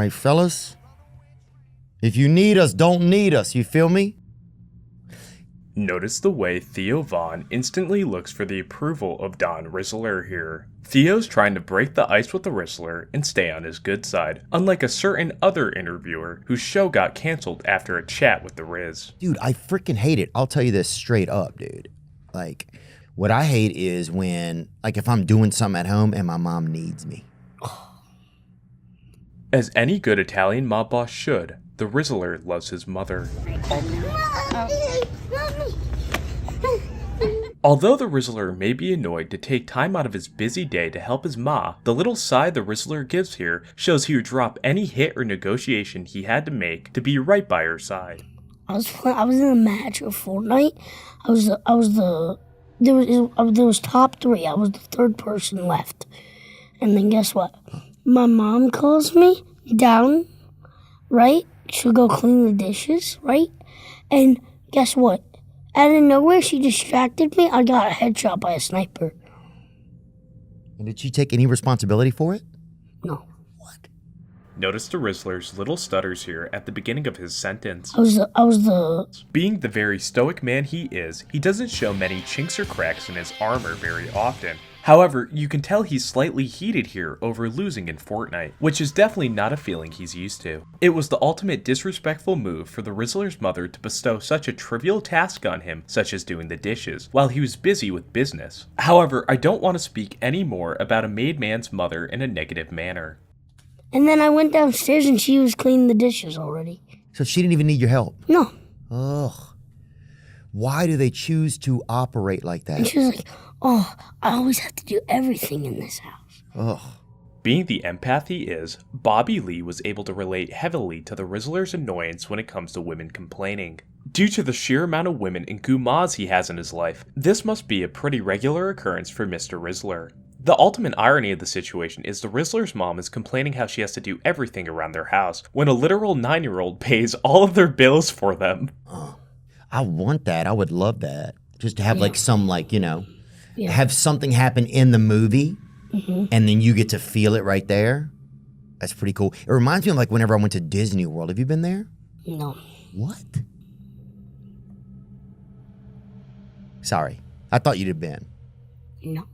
right, fellas? If you need us, don't need us, you feel me? Notice the way Theo Vaughn instantly looks for the approval of Don Rizzler here. Theo's trying to break the ice with the Rizzler and stay on his good side, unlike a certain other interviewer whose show got canceled after a chat with the Riz. Dude, I freaking hate it. I'll tell you this straight up, dude. Like, what I hate is when, like, if I'm doing something at home and my mom needs me. As any good Italian mob boss should, the Rizzler loves his mother. Although the Rizzler may be annoyed to take time out of his busy day to help his ma, the little sigh the Rizzler gives here shows he would drop any hit or negotiation he had to make to be right by her side. I was in a match of Fortnite. There was top 3. I was the 3rd person left. And then guess what? My mom calls me down, right? She'll go clean the dishes, right? And guess what? Out of nowhere, she distracted me. I got a headshot by a sniper. And did she take any responsibility for it? No. What? Notice the Rizzler's little stutters here at the beginning of his sentence. Being the very stoic man he is, he doesn't show many chinks or cracks in his armor very often. However, you can tell he's slightly heated here over losing in Fortnite, which is definitely not a feeling he's used to. It was the ultimate disrespectful move for the Rizzler's mother to bestow such a trivial task on him, such as doing the dishes, while he was busy with business. However, I don't want to speak any more about a made man's mother in a negative manner. And then I went downstairs and she was cleaning the dishes already. So she didn't even need your help? No. Ugh. Why do they choose to operate like that? And she was like, oh, I always have to do everything in this house. Ugh. Being the empath he is, Bobby Lee was able to relate heavily to the Rizzler's annoyance when it comes to women complaining. Due to the sheer amount of women and gumas he has in his life, this must be a pretty regular occurrence for Mr. Rizzler. The ultimate irony of the situation is the Rizzler's mom is complaining how she has to do everything around their house, when a literal 9-year-old pays all of their bills for them. I want that. I would love that. Just to have Yeah. have something happen in the movie, and then you get to feel it right there. That's pretty cool. It reminds me of like whenever I went to Disney World. Have you been there? No. What? Sorry. I thought you'd have been. No.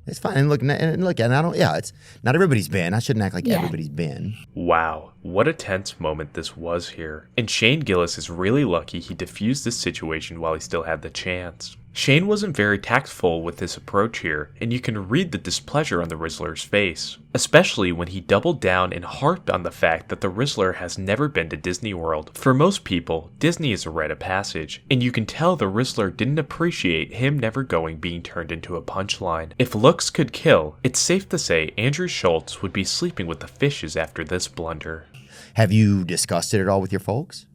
It's fine. And look, and I don't, yeah, it's not everybody's been. I shouldn't act like everybody's been. Wow, what a tense moment this was here. And Shane Gillis is really lucky he diffused this situation while he still had the chance. Shane wasn't very tactful with this approach here, and you can read the displeasure on the Rizzler's face, especially when he doubled down and harped on the fact that the Rizzler has never been to Disney World. For most people, Disney is a rite of passage, and you can tell the Rizzler didn't appreciate him never going being turned into a punchline. If looks could kill, it's safe to say Andrew Schultz would be sleeping with the fishes after this blunder. Have you discussed it at all with your folks?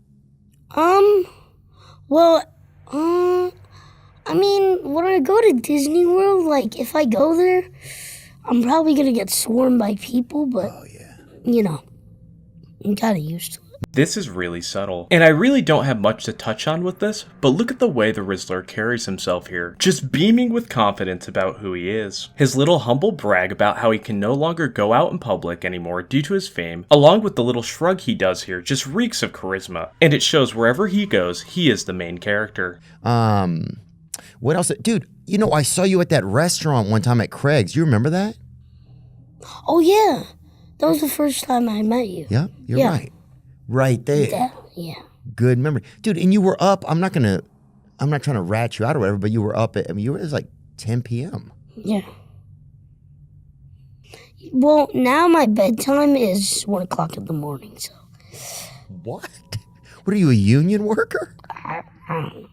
I mean, when I go to Disney World, like, if I go there, I'm probably going to get swarmed by people, but, you know, I'm kind of used to it. This is really subtle, and I really don't have much to touch on with this, but look at the way the Rizzler carries himself here, just beaming with confidence about who he is. His little humble brag about how he can no longer go out in public anymore due to his fame, along with the little shrug he does here, just reeks of charisma, and it shows wherever he goes, he is the main character. What else? Dude, you know, I saw you at that restaurant one time at Craig's. You remember that? Oh, yeah. That was the first time I met you. Yeah, you're right. Right there. Yeah. Good memory. Dude, and you were up, I'm not trying to rat you out or whatever, but you were up at, it was like 10 p.m. Yeah. Well, now my bedtime is 1 o'clock in the morning, so. What? What are you, a union worker? I don't know.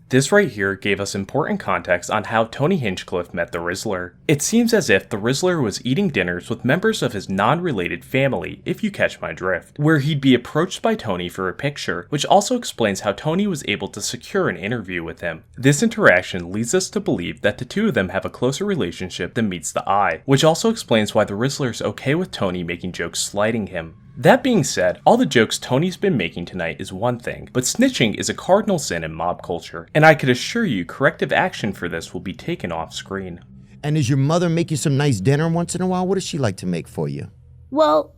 This right here gave us important context on how Tony Hinchcliffe met the Rizzler. It seems as if the Rizzler was eating dinners with members of his non-related family, if you catch my drift, where he'd be approached by Tony for a picture, which also explains how Tony was able to secure an interview with him. This interaction leads us to believe that the two of them have a closer relationship than meets the eye, which also explains why the Rizzler's okay with Tony making jokes slighting him. That being said, all the jokes Tony's been making tonight is one thing, but snitching is a cardinal sin in mob culture, and I could assure you corrective action for this will be taken off screen. And does your mother make you some nice dinner once in a while? What does she like to make for you? Well,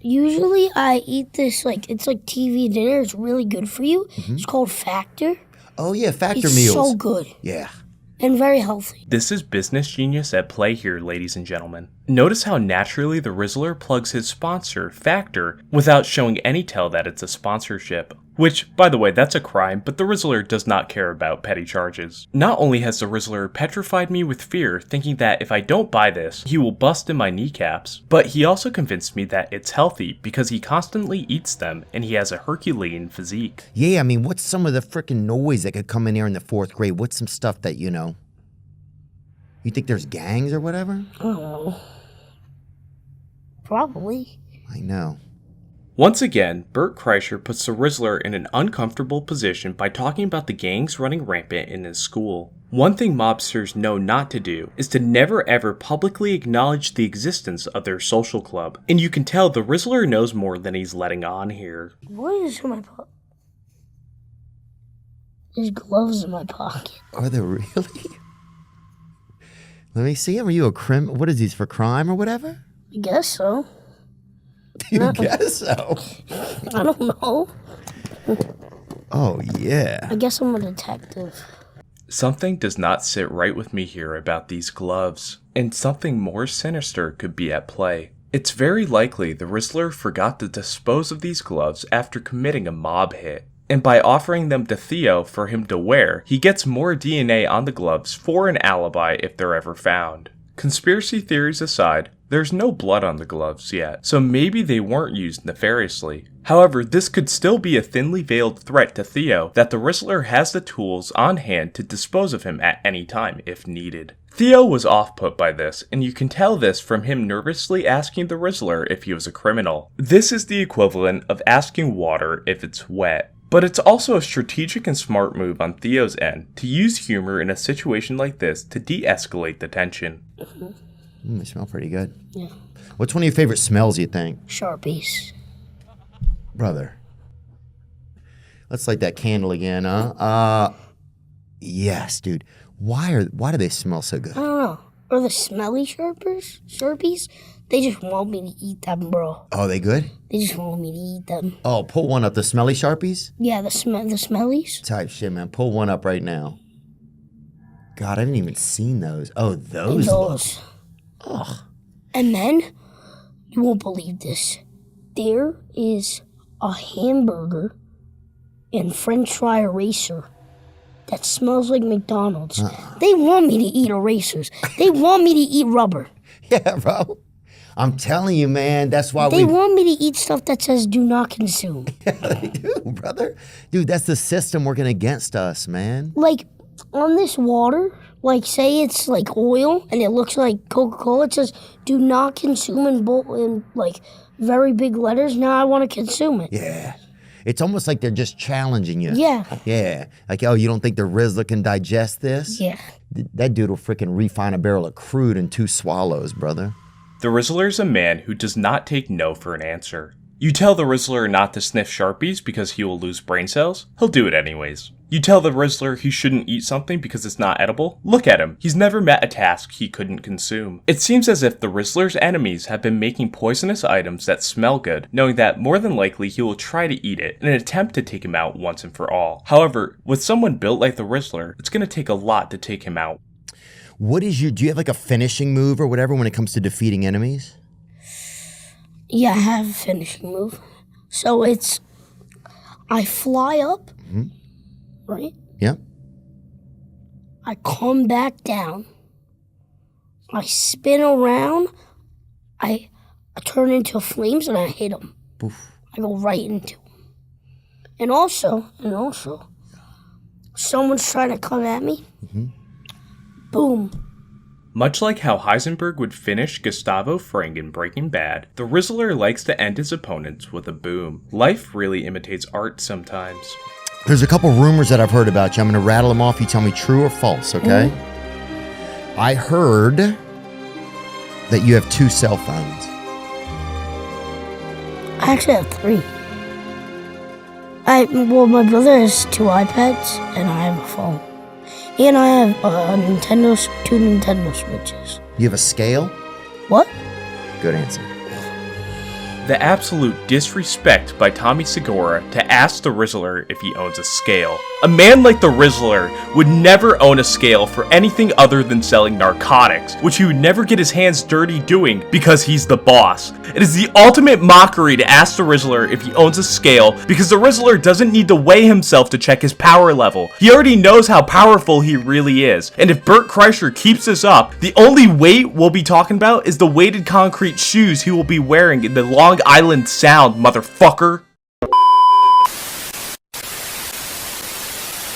Usually I eat this, like, it's like TV dinner. It's really good for you. It's called Factor. Oh, yeah, Factor It's meals. so good Yeah. and very healthy. This is business genius at play here, ladies and gentlemen. Notice how naturally the Rizzler plugs his sponsor, Factor, without showing any tell that it's a sponsorship. Which, by the way, that's a crime, but the Rizzler does not care about petty charges. Not only has the Rizzler petrified me with fear, thinking that if I don't buy this, he will bust in my kneecaps, but he also convinced me that it's healthy because he constantly eats them and he has a Herculean physique. Yeah, I mean, what's some of the freaking noise that could come in here in the 4th grade? What's some stuff that, you know? You think there's gangs or whatever? I don't know. Probably. I know. Once again, Bert Kreischer puts the Rizzler in an uncomfortable position by talking about the gangs running rampant in his school. One thing mobsters know not to do is to never ever publicly acknowledge the existence of their social club, and you can tell the Rizzler knows more than he's letting on here. What is in my pocket? There's gloves in my pocket. Are there really? Let me see him. Are you a what is these, for crime or whatever? I guess so. You guess so. I don't know. Oh, yeah. I guess I'm a detective. Something does not sit right with me here about these gloves, and something more sinister could be at play. It's very likely the Rizzler forgot to dispose of these gloves after committing a mob hit, and by offering them to Theo for him to wear, he gets more DNA on the gloves for an alibi if they're ever found. Conspiracy theories aside, there's no blood on the gloves yet, so maybe they weren't used nefariously. However, this could still be a thinly veiled threat to Theo that the Rizzler has the tools on hand to dispose of him at any time if needed. Theo was off-put by this, and you can tell this from him nervously asking the Rizzler if he was a criminal. This is the equivalent of asking water if it's wet. But it's also a strategic and smart move on Theo's end to use humor in a situation like this to de-escalate the tension. They smell pretty good. Yeah. What's one of your favorite smells, you think? Sharpies. Brother. Let's light that candle again, huh? Yes, dude. Why do they smell so good? I don't know. Or the smelly Sharpies? They just want me to eat them, bro. Oh, they good? They just want me to eat them. Oh, pull one up. The smelly Sharpies? Yeah, the smellies. Type shit, man. Pull one up right now. God, I haven't even seen those. Oh, those. Those. Ugh. And then, you won't believe this. There is a hamburger and french fry eraser that smells like McDonald's. They want me to eat erasers. They want me to eat rubber. Yeah, bro. I'm telling you, man. That's why They want me to eat stuff that says do not consume. Yeah, they do, brother. Dude, that's the system working against us, man. Like, on this water, like, say it's like oil and it looks like Coca-Cola. It says do not consume in like very big letters. Now I want to consume it. Yeah. It's almost like they're just challenging you. Yeah. Yeah. Like, oh, you don't think the Rizzler can digest this? Yeah. That dude will freaking refine a barrel of crude in 2 swallows, brother. The Rizzler's a man who does not take no for an answer. You tell the Rizzler not to sniff Sharpies because he will lose brain cells, he'll do it anyways. You tell the Rizzler he shouldn't eat something because it's not edible, look at him, he's never met a task he couldn't consume. It seems as if the Rizzler's enemies have been making poisonous items that smell good, knowing that more than likely he will try to eat it in an attempt to take him out once and for all. However, with someone built like the Rizzler, it's going to take a lot to take him out. Do you have like a finishing move or whatever when it comes to defeating enemies? Yeah, I have a finishing move. So it's, I fly up, right? Yep. I come back down. I spin around. I turn into flames and I hit them. Poof. I go right into them. And also, someone's trying to come at me. Boom. Much like how Heisenberg would finish Gustavo Fring in Breaking Bad, the Rizzler likes to end his opponents with a boom. Life really imitates art sometimes. There's a couple rumors that I've heard about you. I'm going to rattle them off. You tell me true or false, okay? I heard that you have 2 cell phones. I actually have 3. My brother has 2 iPads and I have a phone. And I have 2 Nintendo Switches. You have a scale? What? Good answer. The absolute disrespect by Tommy Segura to ask the Rizzler if he owns a scale. A man like the Rizzler would never own a scale for anything other than selling narcotics, which he would never get his hands dirty doing because he's the boss. It is the ultimate mockery to ask the Rizzler if he owns a scale because the Rizzler doesn't need to weigh himself to check his power level. He already knows how powerful he really is, and if Bert Kreischer keeps this up, the only weight we'll be talking about is the weighted concrete shoes he will be wearing in the Long Island Sound, motherfucker.